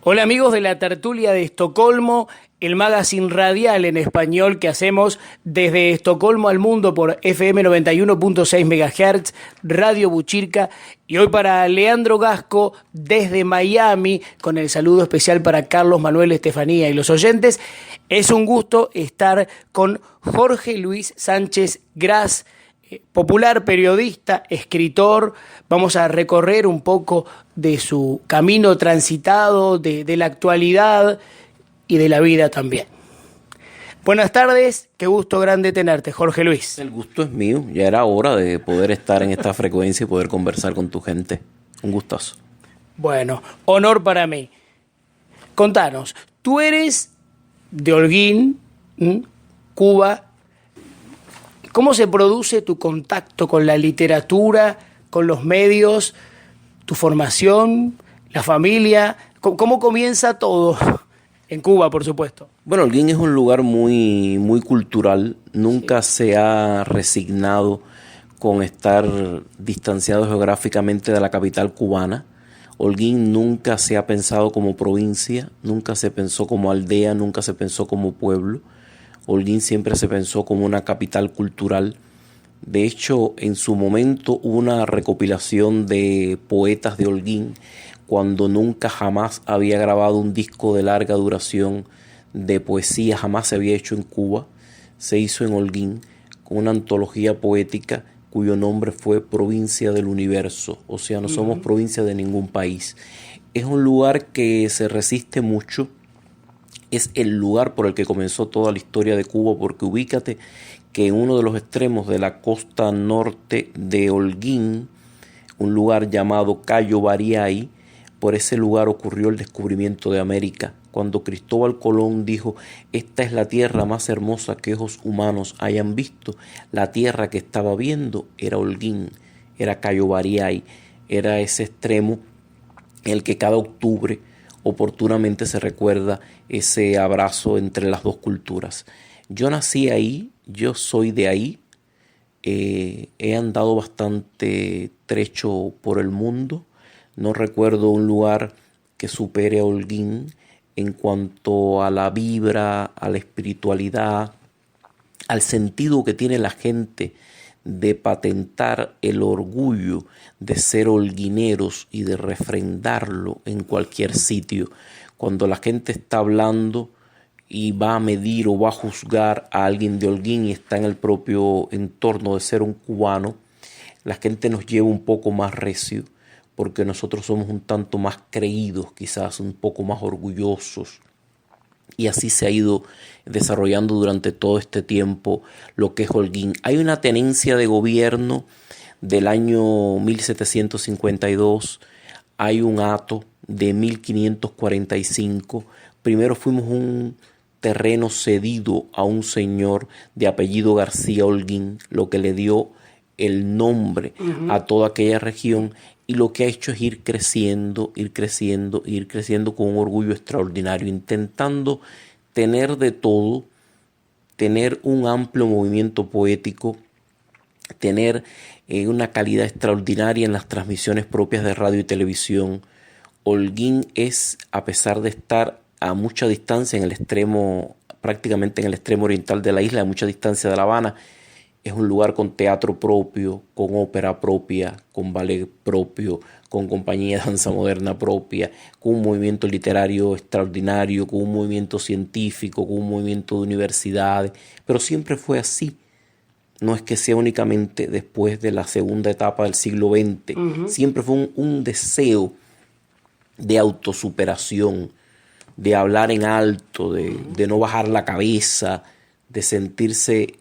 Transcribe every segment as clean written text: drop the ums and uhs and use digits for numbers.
Hola amigos de la tertulia de Estocolmo, el magazine radial en español que hacemos desde Estocolmo al mundo por FM 91.6 MHz, Radio Buchirca, y hoy para Leandro Gasco desde Miami, con el saludo especial para Carlos Manuel Estefanía y los oyentes. Es un gusto estar con Jorge Luis Sánchez Gras, popular periodista, escritor. Vamos a recorrer un poco de su camino transitado, de la actualidad y de la vida también. Buenas tardes, qué gusto grande tenerte, Jorge Luis. El gusto es mío, ya era hora de poder estar en esta frecuencia y poder conversar con tu gente. Un gustazo. Bueno, honor para mí. Contanos, tú eres de Holguín, Cuba. ¿Cómo se produce tu contacto con la literatura, con los medios, tu formación, la familia? ¿Cómo comienza todo? En Cuba, por supuesto. Bueno, Holguín es un lugar muy cultural. Nunca se ha resignado con estar distanciado geográficamente de la capital cubana. Holguín nunca se ha pensado como provincia, nunca se pensó como aldea, nunca se pensó como pueblo. Holguín siempre se pensó como una capital cultural. De hecho, en su momento hubo una recopilación de poetas de Holguín, cuando nunca jamás había grabado un disco de larga duración de poesía, jamás se había hecho en Cuba. Se hizo en Holguín con una antología poética cuyo nombre fue Provincia del Universo. O sea, no somos provincia de ningún país. Es un lugar que se resiste mucho. Es el lugar por el que comenzó toda la historia de Cuba, porque ubícate que en uno de los extremos de la costa norte de Holguín, un lugar llamado Cayo Bariay, por ese lugar ocurrió el descubrimiento de América. Cuando Cristóbal Colón dijo: esta es la tierra más hermosa que ojos humanos hayan visto, la tierra que estaba viendo era Holguín, era Cayo Bariay, era ese extremo en el que cada octubre oportunamente se recuerda ese abrazo entre las dos culturas. Yo nací ahí, yo soy de ahí, he andado bastante trecho por el mundo, no recuerdo un lugar que supere a Holguín en cuanto a la vibra, a la espiritualidad, al sentido que tiene la gente de patentar el orgullo de ser holguineros y de refrendarlo en cualquier sitio. Cuando la gente está hablando y va a medir o va a juzgar a alguien de Holguín y está en el propio entorno de ser un cubano, la gente nos lleva un poco más recio, porque nosotros somos un tanto más creídos, quizás un poco más orgullosos. Y así se ha ido desarrollando durante todo este tiempo lo que es Holguín. Hay una tenencia de gobierno del año 1752, hay un hato de 1545. Primero fuimos un terreno cedido a un señor de apellido García Holguín, lo que le dio el nombre a toda aquella región, y lo que ha hecho es ir creciendo con un orgullo extraordinario, intentando tener de todo, tener un amplio movimiento poético, tener una calidad extraordinaria en las transmisiones propias de radio y televisión. Holguín es, a pesar de estar a mucha distancia en el extremo, prácticamente en el extremo oriental de la isla, a mucha distancia de La Habana, es un lugar con teatro propio, con ópera propia, con ballet propio, con compañía de danza moderna propia, con un movimiento literario extraordinario, con un movimiento científico, con un movimiento de universidades, pero siempre fue así. No es que sea únicamente después de la segunda etapa del siglo XX, siempre fue un deseo de autosuperación, de hablar en alto, de no bajar la cabeza, de sentirse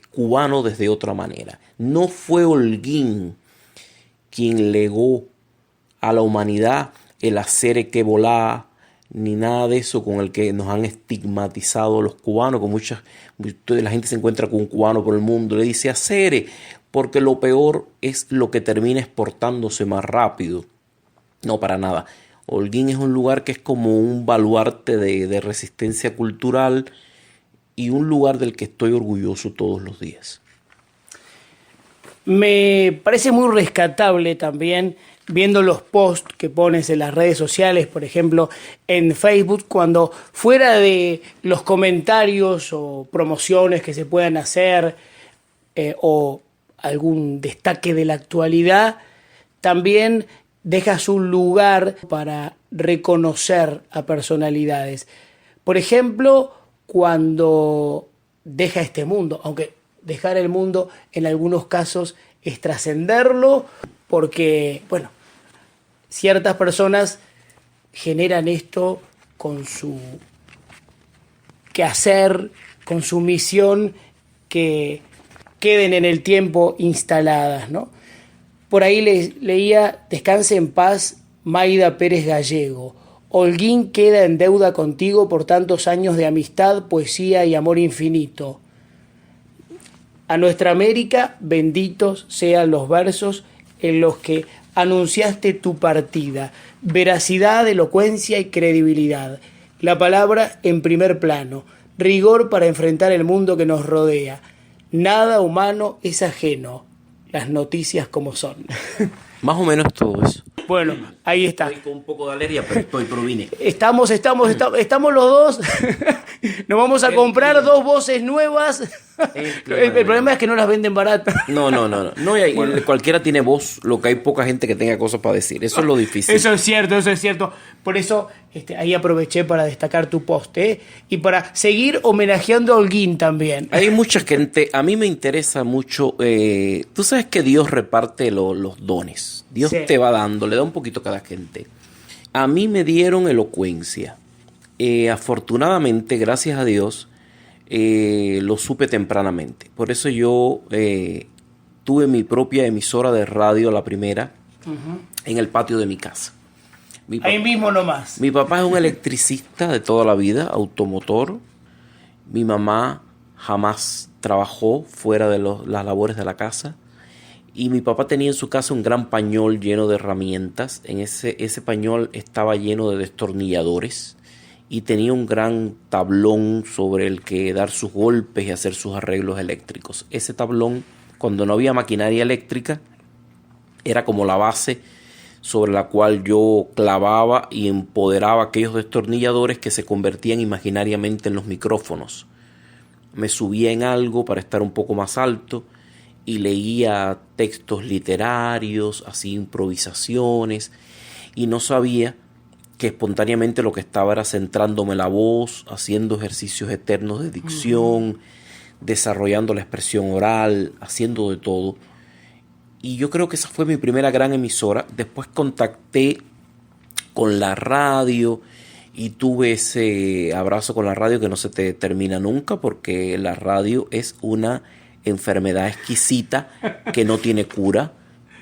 cubano desde otra manera. No fue Holguín quien legó a la humanidad el hacer que volá, ni nada de eso con el que nos han estigmatizado los cubanos, con la gente se encuentra con un cubano por el mundo, le dice hacer, porque lo peor es lo que termina exportándose más rápido. No, para nada. Holguín es un lugar que es como un baluarte de resistencia cultural, y un lugar del que estoy orgulloso todos los días. Me parece muy rescatable también viendo los posts que pones en las redes sociales, por ejemplo, en Facebook, cuando fuera de los comentarios o promociones que se puedan hacer o algún destaque de la actualidad, también dejas un lugar para reconocer a personalidades. Por ejemplo, cuando deja este mundo, aunque dejar el mundo en algunos casos es trascenderlo, porque, bueno, ciertas personas generan esto con su quehacer, con su misión, que queden en el tiempo instaladas, ¿no? Por ahí leía, descanse en paz, Maida Pérez Gallego. Holguín queda en deuda contigo por tantos años de amistad, poesía y amor infinito. A nuestra América, benditos sean los versos en los que anunciaste tu partida. Veracidad, elocuencia y credibilidad. La palabra en primer plano. Rigor para enfrentar el mundo que nos rodea. Nada humano es ajeno. Las noticias como son. Más o menos todo eso. Bueno, ahí está. Estoy con un poco de alergia, pero vine. Estamos los dos. Nos vamos a comprar dos voces nuevas. El problema es que no las venden baratas. No, cualquiera tiene voz, lo que hay poca gente que tenga cosas para decir. Eso es lo difícil. Eso es cierto. Por eso ahí aproveché para destacar tu post, y para seguir homenajeando a Holguín también. Hay mucha gente, a mí me interesa mucho, tú sabes que Dios reparte los dones. Dios te va dando, le da un poquito a cada gente. A mí me dieron elocuencia. Afortunadamente, gracias a Dios, lo supe tempranamente. Por eso yo tuve mi propia emisora de radio, la primera, en el patio de mi casa. Ahí mismo nomás. Mi papá es un electricista de toda la vida, automotor. Mi mamá jamás trabajó fuera de las labores de la casa. Y mi papá tenía en su casa un gran pañol lleno de herramientas. En ese pañol estaba lleno de destornilladores. Y tenía un gran tablón sobre el que dar sus golpes y hacer sus arreglos eléctricos. Ese tablón, cuando no había maquinaria eléctrica, era como la base sobre la cual yo clavaba y empoderaba aquellos destornilladores que se convertían imaginariamente en los micrófonos. Me subía en algo para estar un poco más alto y leía textos literarios, hacía improvisaciones y no sabía que espontáneamente lo que estaba era centrándome la voz, haciendo ejercicios eternos de dicción, desarrollando la expresión oral, haciendo de todo. Y yo creo que esa fue mi primera gran emisora. Después contacté con la radio y tuve ese abrazo con la radio que no se te termina nunca, porque la radio es una enfermedad exquisita que no tiene cura.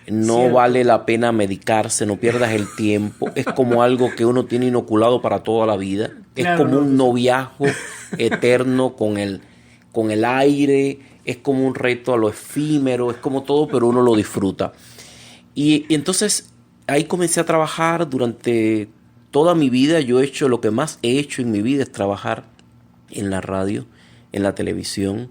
No Cierto. Vale la pena medicarse, no pierdas el tiempo. Es como algo que uno tiene inoculado para toda la vida. Claro, es como un noviazgo eterno con el aire. Es como un reto a lo efímero. Es como todo, pero uno lo disfruta. Y entonces ahí comencé a trabajar durante toda mi vida. Yo he hecho lo que más he hecho en mi vida es trabajar en la radio, en la televisión.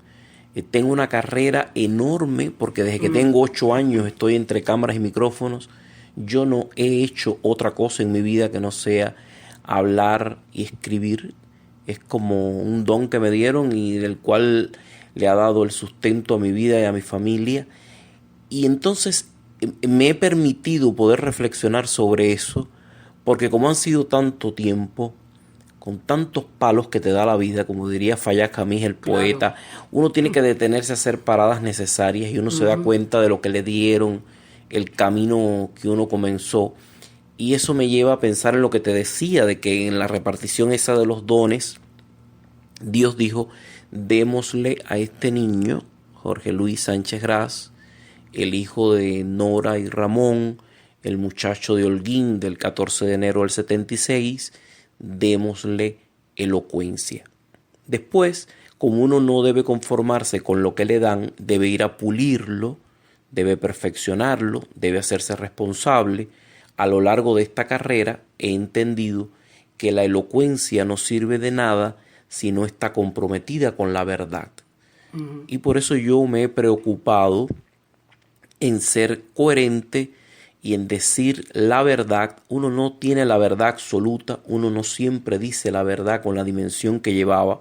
Tengo una carrera enorme porque desde que tengo 8 años estoy entre cámaras y micrófonos. Yo no he hecho otra cosa en mi vida que no sea hablar y escribir. Es como un don que me dieron y del cual le ha dado el sustento a mi vida y a mi familia. Y entonces me he permitido poder reflexionar sobre eso porque como han sido tanto tiempo, con tantos palos que te da la vida, como diría Fayaz Camis, el poeta, uno tiene que detenerse a hacer paradas necesarias y uno se da cuenta de lo que le dieron, el camino que uno comenzó. Y eso me lleva a pensar en lo que te decía, de que en la repartición esa de los dones, Dios dijo, démosle a este niño, Jorge Luis Sánchez Gras, el hijo de Nora y Ramón, el muchacho de Holguín del 14 de enero del 76, démosle elocuencia. Después, como uno no debe conformarse con lo que le dan, debe ir a pulirlo, debe perfeccionarlo, debe hacerse responsable. A lo largo de esta carrera he entendido que la elocuencia no sirve de nada si no está comprometida con la verdad. Y por eso yo me he preocupado en ser coherente y en decir la verdad. Uno no tiene la verdad absoluta, uno no siempre dice la verdad con la dimensión que llevaba,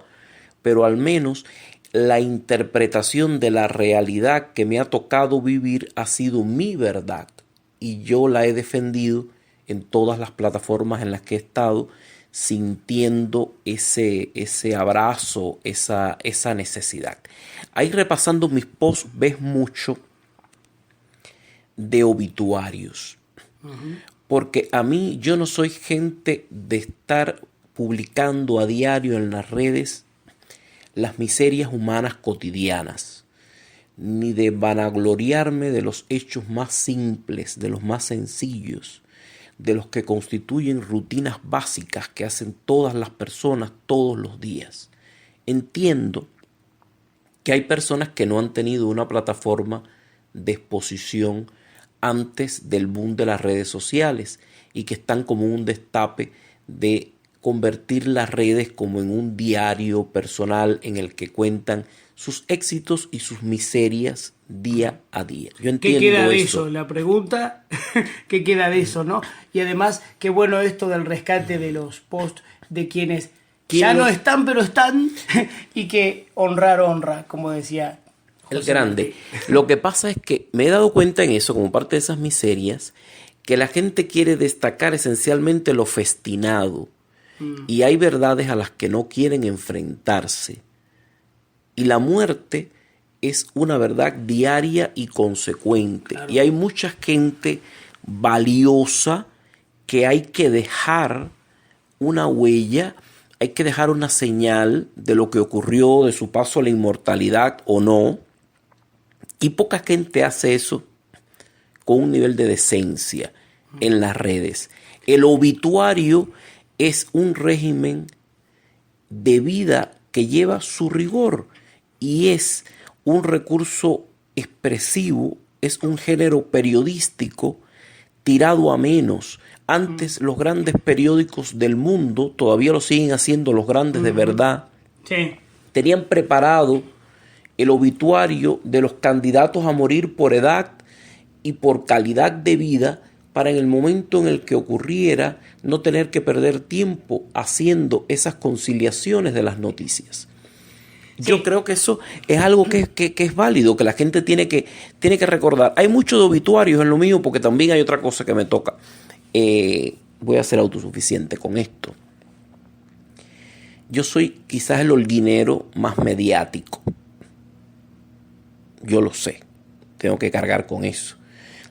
pero al menos la interpretación de la realidad que me ha tocado vivir ha sido mi verdad y yo la he defendido en todas las plataformas en las que he estado, sintiendo ese abrazo, esa necesidad. Ahí repasando mis posts ves mucho de obituarios, porque a mí yo no soy gente de estar publicando a diario en las redes las miserias humanas cotidianas, ni de vanagloriarme de los hechos más simples, de los más sencillos, de los que constituyen rutinas básicas que hacen todas las personas todos los días. Entiendo que hay personas que no han tenido una plataforma de exposición antes del boom de las redes sociales y que están como un destape de convertir las redes como en un diario personal en el que cuentan sus éxitos y sus miserias día a día. Yo entiendo. ¿Qué queda de eso? La pregunta, ¿qué queda de eso, no? Y además, qué bueno esto del rescate de los posts de quienes ya no están, pero están, y que honra, como decía José el grande. Lo que pasa es que me he dado cuenta en eso, como parte de esas miserias, que la gente quiere destacar esencialmente lo festinado. Y hay verdades a las que no quieren enfrentarse. Y la muerte es una verdad diaria y consecuente. Claro. Y hay mucha gente valiosa que hay que dejar una huella, hay que dejar una señal de lo que ocurrió, de su paso a la inmortalidad o no. Y poca gente hace eso con un nivel de decencia en las redes. El obituario es un régimen de vida que lleva su rigor y es un recurso expresivo, es un género periodístico tirado a menos. Antes los grandes periódicos del mundo, todavía lo siguen haciendo los grandes de verdad, tenían preparado el obituario de los candidatos a morir por edad y por calidad de vida para en el momento en el que ocurriera no tener que perder tiempo haciendo esas conciliaciones de las noticias. Sí. Yo creo que eso es algo que es válido, que la gente tiene que recordar. Hay mucho de obituarios en lo mío porque también hay otra cosa que me toca. Voy a ser autosuficiente con esto. Yo soy quizás el holguinero más mediático. Yo lo sé. Tengo que cargar con eso.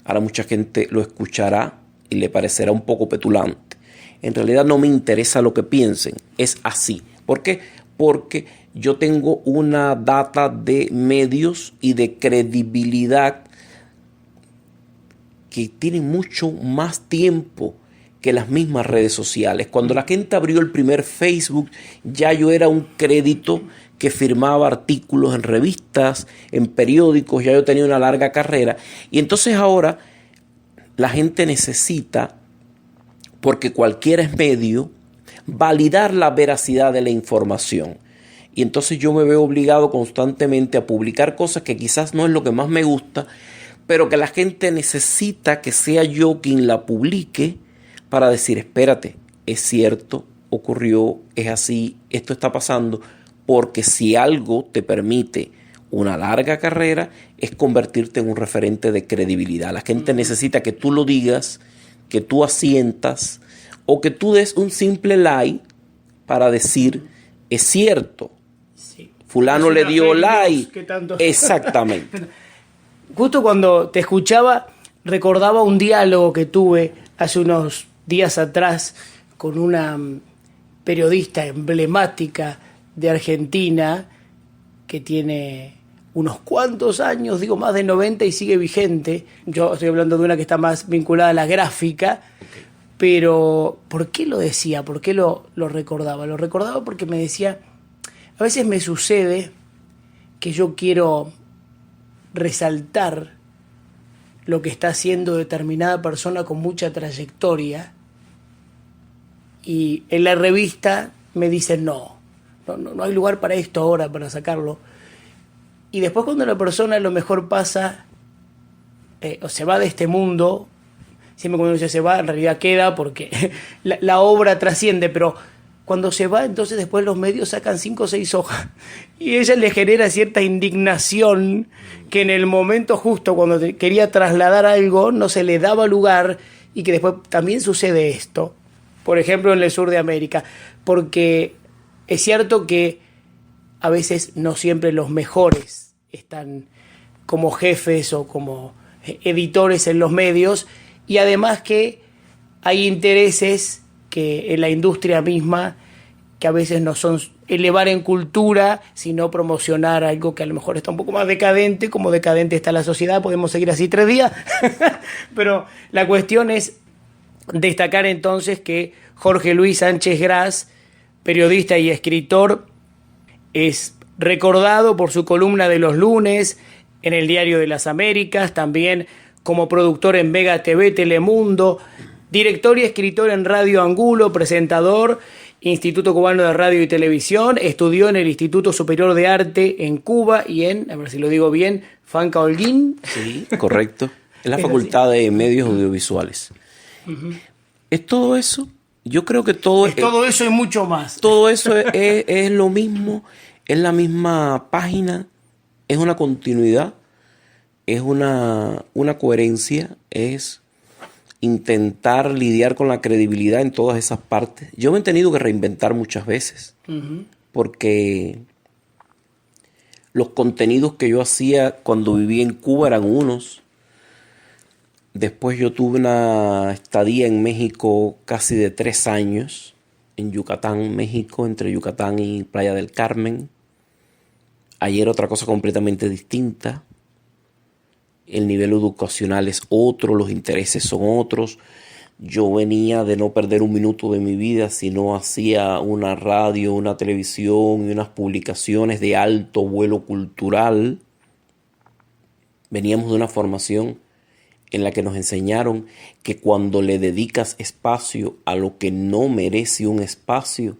Ahora mucha gente lo escuchará y le parecerá un poco petulante. En realidad no me interesa lo que piensen. Es así. ¿Por qué? Porque yo tengo una data de medios y de credibilidad que tienen mucho más tiempo que las mismas redes sociales. Cuando la gente abrió el primer Facebook, ya yo era un crédito que firmaba artículos en revistas, en periódicos, ya yo tenía una larga carrera. Y entonces ahora la gente necesita, porque cualquiera es medio, validar la veracidad de la información. Y entonces yo me veo obligado constantemente a publicar cosas que quizás no es lo que más me gusta, pero que la gente necesita que sea yo quien la publique para decir, espérate, es cierto, ocurrió, es así, esto está pasando, porque si algo te permite una larga carrera es convertirte en un referente de credibilidad. La gente necesita que tú lo digas, que tú asientas o que tú des un simple like para decir, es cierto, sí. Fulano le dio like. Exactamente. Justo cuando te escuchaba, recordaba un diálogo que tuve hace unos días atrás con una periodista emblemática de Argentina que tiene unos cuantos años, digo más de 90 y sigue vigente. Yo estoy hablando de una que está más vinculada a la gráfica, pero ¿por qué lo decía? ¿Por qué lo recordaba? Lo recordaba porque me decía, a veces me sucede que yo quiero resaltar lo que está haciendo determinada persona con mucha trayectoria y en la revista me dicen no hay lugar para esto ahora, para sacarlo. Y después cuando la persona a lo mejor pasa o se va de este mundo, siempre cuando uno se va, en realidad queda porque la obra trasciende, pero cuando se va, entonces después los medios sacan 5 o 6 hojas y ella le genera cierta indignación que en el momento justo cuando quería trasladar algo no se le daba lugar, y que después también sucede esto, por ejemplo en el sur de América, porque es cierto que a veces no siempre los mejores están como jefes o como editores en los medios, y además que hay intereses que en la industria misma que a veces no son elevar en cultura, sino promocionar algo que a lo mejor está un poco más decadente, como decadente está la sociedad. Podemos seguir así 3 días, pero la cuestión es destacar entonces que Jorge Luis Sánchez Gras, periodista y escritor, es recordado por su columna de los lunes en el Diario de las Américas, también como productor en Vega TV, Telemundo, director y escritor en Radio Angulo, presentador, Instituto Cubano de Radio y Televisión, estudió en el Instituto Superior de Arte en Cuba y en, a ver si lo digo bien, Fanca Holguín. Sí, correcto. En la Facultad de Medios Audiovisuales. Uh-huh. ¿Es todo eso? Yo creo que todo es todo eso y mucho más. Todo eso es lo mismo, es la misma página, es una continuidad, es una coherencia, es intentar lidiar con la credibilidad en todas esas partes. Yo me he tenido que reinventar muchas veces, uh-huh, porque los contenidos que yo hacía cuando vivía en Cuba eran unos. Después yo tuve una estadía en México casi de 3 años, en Yucatán, México, entre Yucatán y Playa del Carmen. Ayer otra cosa completamente distinta. El nivel educacional es otro, los intereses son otros. Yo venía de no perder un minuto de mi vida, sino hacía una radio, una televisión y unas publicaciones de alto vuelo cultural. Veníamos de una formación en la que nos enseñaron que cuando le dedicas espacio a lo que no merece un espacio,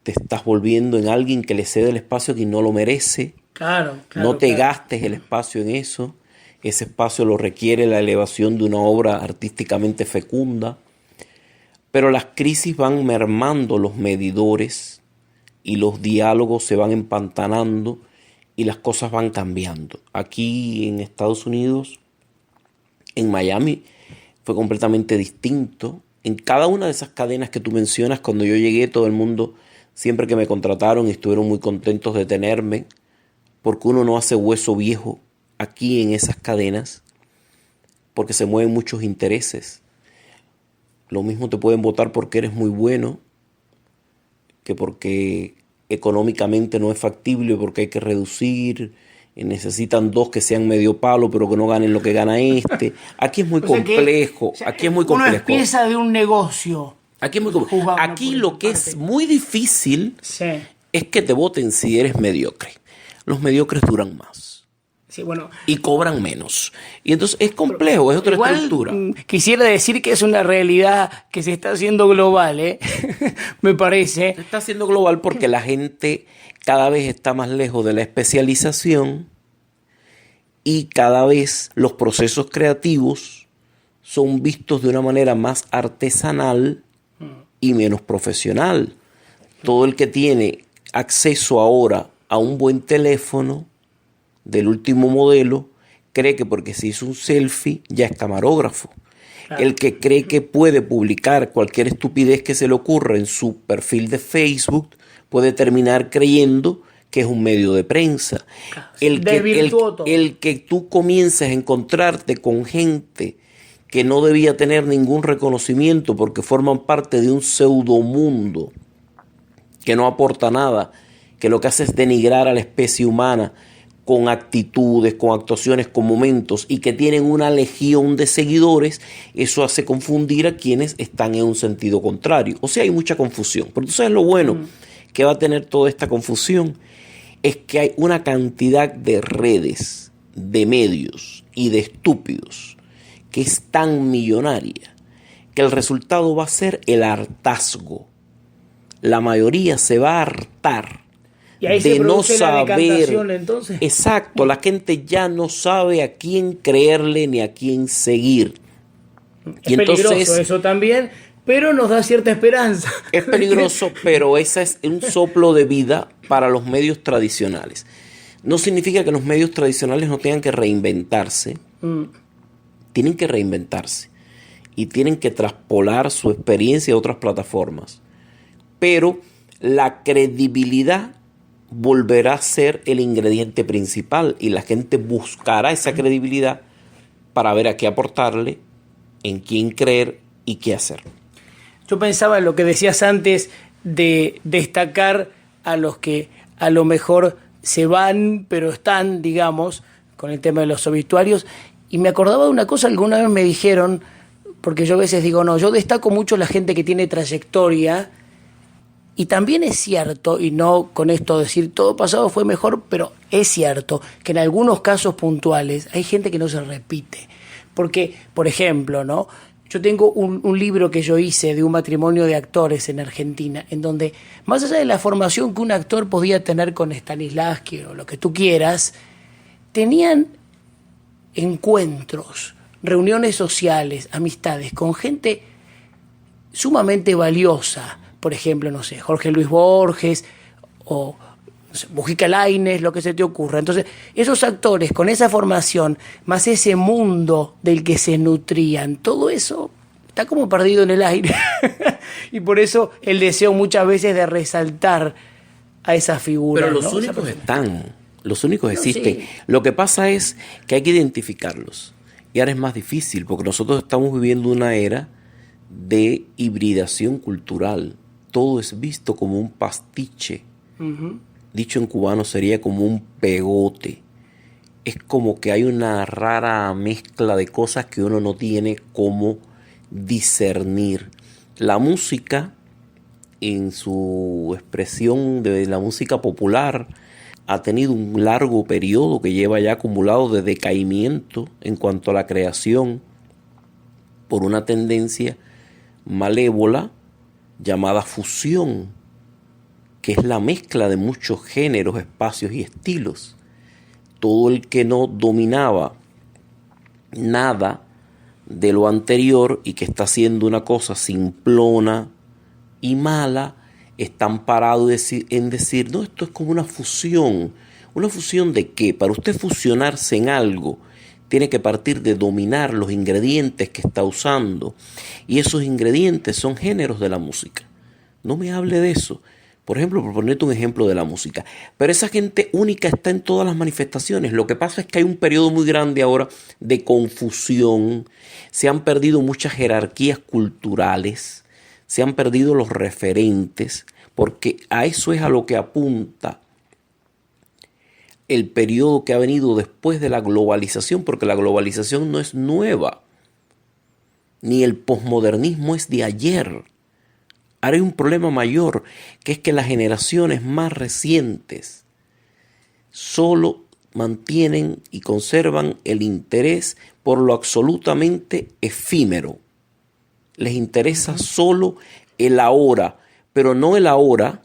te estás volviendo en alguien que le cede el espacio a quien no lo merece. Claro, no te gastes el espacio en eso. Ese espacio lo requiere la elevación de una obra artísticamente fecunda. Pero las crisis van mermando los medidores y los diálogos se van empantanando y las cosas van cambiando. Aquí en Estados Unidos, en Miami, fue completamente distinto. En cada una de esas cadenas que tú mencionas, cuando yo llegué, todo el mundo, siempre que me contrataron, estuvieron muy contentos de tenerme, porque uno no hace hueso viejo aquí en esas cadenas, porque se mueven muchos intereses. Lo mismo te pueden votar porque eres muy bueno, que porque económicamente no es factible, porque hay que reducir. Necesitan 2 que sean medio palo, pero que no ganen lo que gana este. Aquí es muy complejo. Aquí es muy complejo. Uno es pieza de un negocio. Aquí es muy complejo. Aquí lo que es muy difícil es que te voten si eres mediocre. Los mediocres duran más. Sí, bueno, y cobran menos. Y entonces es complejo, es otra estructura. Quisiera decir que es una realidad que se está haciendo global, me parece. Se está haciendo global porque la gente cada vez está más lejos de la especialización y cada vez los procesos creativos son vistos de una manera más artesanal y menos profesional. Todo el que tiene acceso ahora a un buen teléfono del último modelo cree que porque se hizo un selfie ya es camarógrafo. Claro. El que cree que puede publicar cualquier estupidez que se le ocurra en su perfil de Facebook puede terminar creyendo que es un medio de prensa. El que tú comiences a encontrarte con gente que no debía tener ningún reconocimiento porque forman parte de un pseudomundo que no aporta nada, que lo que hace es denigrar a la especie humana con actitudes, con actuaciones, con momentos, y que tienen una legión de seguidores, eso hace confundir a quienes están en un sentido contrario. O sea, hay mucha confusión. Pero tú sabes lo bueno que va a tener toda esta confusión, es que hay una cantidad de redes, de medios y de estúpidos que es tan millonaria que el resultado va a ser el hartazgo. La mayoría se va a hartar y ahí de no saber. Entonces. Exacto, la gente ya no sabe a quién creerle ni a quién seguir. Es y peligroso entonces, eso también, pero nos da cierta esperanza. Es peligroso, pero ese es un soplo de vida para los medios tradicionales. No significa que los medios tradicionales no tengan que reinventarse. Tienen que reinventarse y tienen que traspolar su experiencia a otras plataformas. Pero la credibilidad volverá a ser el ingrediente principal y la gente buscará esa credibilidad para ver a qué aportarle, en quién creer y qué hacer. Yo pensaba en lo que decías antes de destacar a los que a lo mejor se van, pero están, digamos, con el tema de los obituarios, y me acordaba de una cosa, alguna vez me dijeron, porque yo a veces digo, no, yo destaco mucho la gente que tiene trayectoria, y también es cierto, y no con esto decir todo pasado fue mejor, pero es cierto que en algunos casos puntuales hay gente que no se repite. Porque, por ejemplo, ¿no? Yo tengo un libro que yo hice de un matrimonio de actores en Argentina, en donde, más allá de la formación que un actor podía tener con Stanislavski o lo que tú quieras, tenían encuentros, reuniones sociales, amistades con gente sumamente valiosa. Por ejemplo, no sé, Jorge Luis Borges o no sé, Mujica Lainez, lo que se te ocurra. Entonces, esos actores con esa formación, más ese mundo del que se nutrían, todo eso está como perdido en el aire. Y por eso el deseo muchas veces de resaltar a esa figura. Pero los únicos están, los únicos existen. Sí. Lo que pasa es que hay que identificarlos. Y ahora es más difícil porque nosotros estamos viviendo una era de hibridación cultural. Todo es visto como un pastiche. Dicho en cubano sería como un pegote. Es como que hay una rara mezcla de cosas que uno no tiene cómo discernir. La música, en su expresión de la música popular, ha tenido un largo periodo que lleva ya acumulado de decaimiento en cuanto a la creación por una tendencia malévola llamada fusión, que es la mezcla de muchos géneros, espacios y estilos. Todo el que no dominaba nada de lo anterior y que está haciendo una cosa simplona y mala, está amparado en decir, no, esto es como una fusión. ¿Una fusión de qué? Para usted fusionarse en algo, tiene que partir de dominar los ingredientes que está usando. Y esos ingredientes son géneros de la música. No me hable de eso. Por ejemplo, por ponerte un ejemplo de la música. Pero esa gente única está en todas las manifestaciones. Lo que pasa es que hay un periodo muy grande ahora de confusión. Se han perdido muchas jerarquías culturales. Se han perdido los referentes. Porque a eso es a lo que apunta el periodo que ha venido después de la globalización. Porque la globalización no es nueva. Ni el posmodernismo es de ayer. Ahora hay un problema mayor, que es que las generaciones más recientes solo mantienen y conservan el interés por lo absolutamente efímero. Les interesa solo el ahora, pero no el ahora,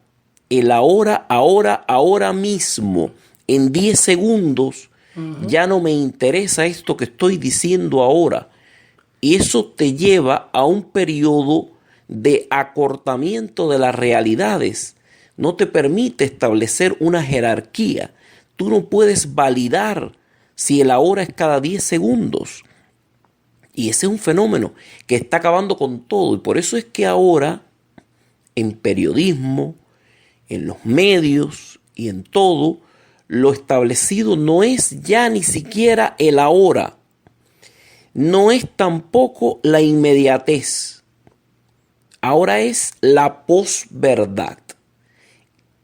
ahora mismo. En 10 segundos ya no me interesa esto que estoy diciendo ahora. Y eso te lleva a un periodo de acortamiento de las realidades. No te permite establecer una jerarquía. Tú no puedes validar si el ahora es cada 10 segundos. Y ese es un fenómeno que está acabando con todo. Y por eso es que ahora, en periodismo, en los medios y en todo, lo establecido no es ya ni siquiera el ahora. No es tampoco la inmediatez. Ahora es la posverdad.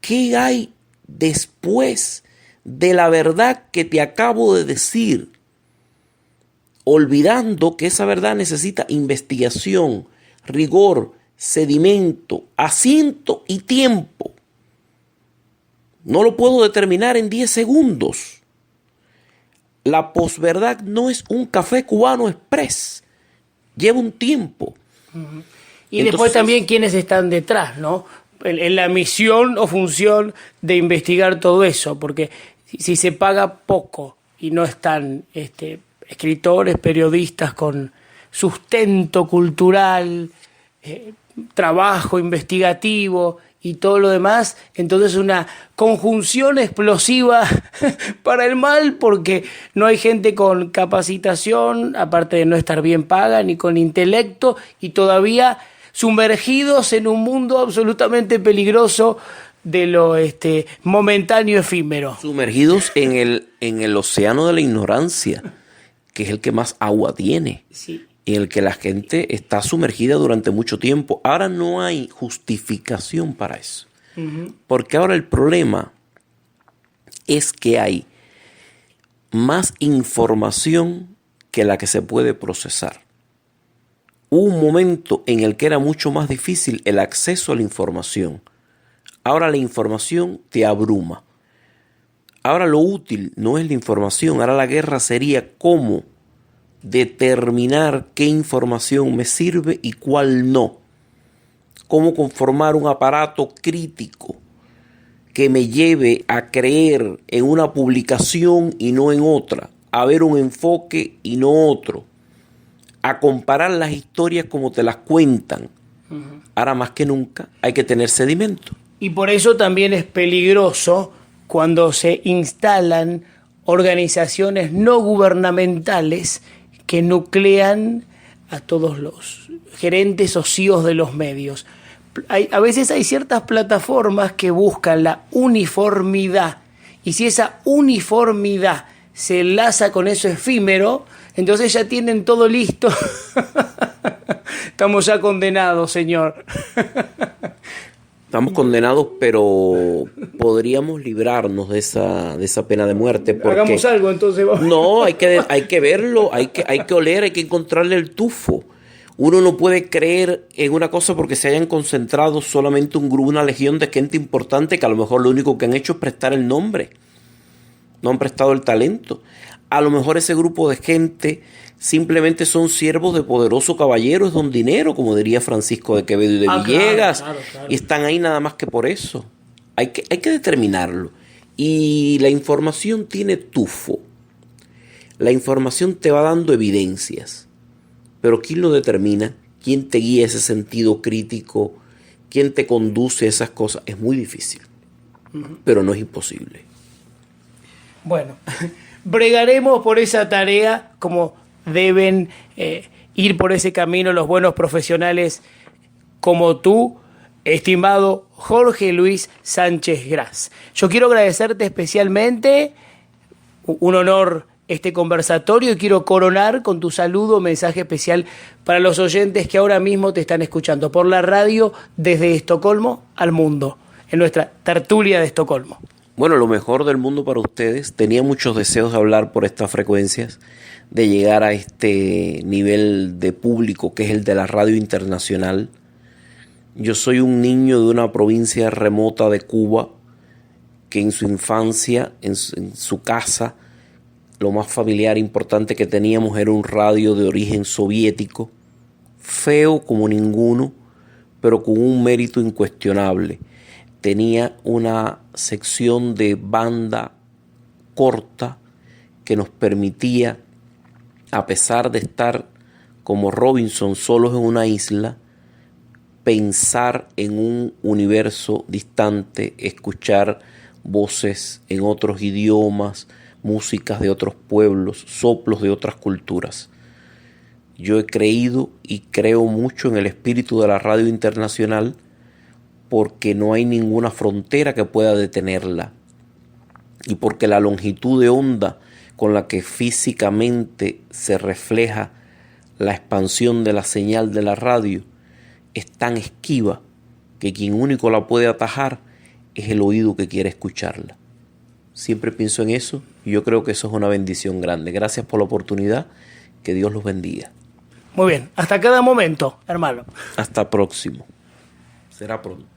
¿Qué hay después de la verdad que te acabo de decir? Olvidando que esa verdad necesita investigación, rigor, sedimento, asiento y tiempo. No lo puedo determinar en 10 segundos. La posverdad no es un café cubano express. Lleva un tiempo. Y entonces, después también quiénes están detrás, ¿no? En la misión o función de investigar todo eso, porque si se paga poco y no están escritores, periodistas con sustento cultural, trabajo investigativo y todo lo demás, entonces una conjunción explosiva para el mal, porque no hay gente con capacitación, aparte de no estar bien paga, ni con intelecto, y todavía sumergidos en un mundo absolutamente peligroso de lo momentáneo efímero. Sumergidos en el océano de la ignorancia, que es el que más agua tiene. Sí. En el que la gente está sumergida durante mucho tiempo. Ahora no hay justificación para eso. Uh-huh. Porque ahora el problema es que hay más información que la que se puede procesar. Hubo un momento en el que era mucho más difícil el acceso a la información. Ahora la información te abruma. Ahora lo útil no es la información. Ahora la guerra sería cómo determinar qué información me sirve y cuál no. Cómo conformar un aparato crítico que me lleve a creer en una publicación y no en otra, a ver un enfoque y no otro, a comparar las historias como te las cuentan. Uh-huh. Ahora más que nunca hay que tener sedimento. Y por eso también es peligroso cuando se instalan organizaciones no gubernamentales que nuclean a todos los gerentes o CEOs de los medios. A veces hay ciertas plataformas que buscan la uniformidad, y si esa uniformidad se enlaza con eso efímero, entonces ya tienen todo listo. Estamos ya condenados, señor. Estamos condenados, pero podríamos librarnos de esa pena de muerte. Porque hagamos algo, entonces. No, hay que verlo, hay que oler, hay que encontrarle el tufo. Uno no puede creer en una cosa porque se hayan concentrado solamente un grupo, una legión de gente importante que a lo mejor lo único que han hecho es prestar el nombre. No han prestado el talento. A lo mejor ese grupo de gente simplemente son siervos de poderosos caballeros don dinero, como diría Francisco de Quevedo y de Villegas, claro. Y están ahí nada más que por eso. Hay que determinarlo. Y la información tiene tufo. La información te va dando evidencias. Pero ¿quién lo determina? ¿Quién te guía ese sentido crítico? ¿Quién te conduce a esas cosas? Es muy difícil, pero no es imposible. Bueno, bregaremos por esa tarea como deben ir por ese camino los buenos profesionales como tú, estimado Jorge Luis Sánchez Gras. Yo quiero agradecerte especialmente, un honor este conversatorio, y quiero coronar con tu saludo, mensaje especial para los oyentes que ahora mismo te están escuchando por la radio desde Estocolmo al mundo, en nuestra tertulia de Estocolmo. Bueno, lo mejor del mundo para ustedes. Tenía muchos deseos de hablar por estas frecuencias, de llegar a este nivel de público que es el de la radio internacional. Yo soy un niño de una provincia remota de Cuba que en su infancia, en su casa, lo más familiar e importante que teníamos era un radio de origen soviético, feo como ninguno, pero con un mérito incuestionable. Tenía una sección de banda corta que nos permitía, a pesar de estar como Robinson solos en una isla, pensar en un universo distante, escuchar voces en otros idiomas, músicas de otros pueblos, soplos de otras culturas. Yo he creído y creo mucho en el espíritu de la radio internacional porque no hay ninguna frontera que pueda detenerla y porque la longitud de onda con la que físicamente se refleja la expansión de la señal de la radio es tan esquiva que quien único la puede atajar es el oído que quiere escucharla. Siempre pienso en eso y yo creo que eso es una bendición grande. Gracias por la oportunidad. Que Dios los bendiga. Muy bien. Hasta cada momento, hermano. Hasta próximo. Será pronto.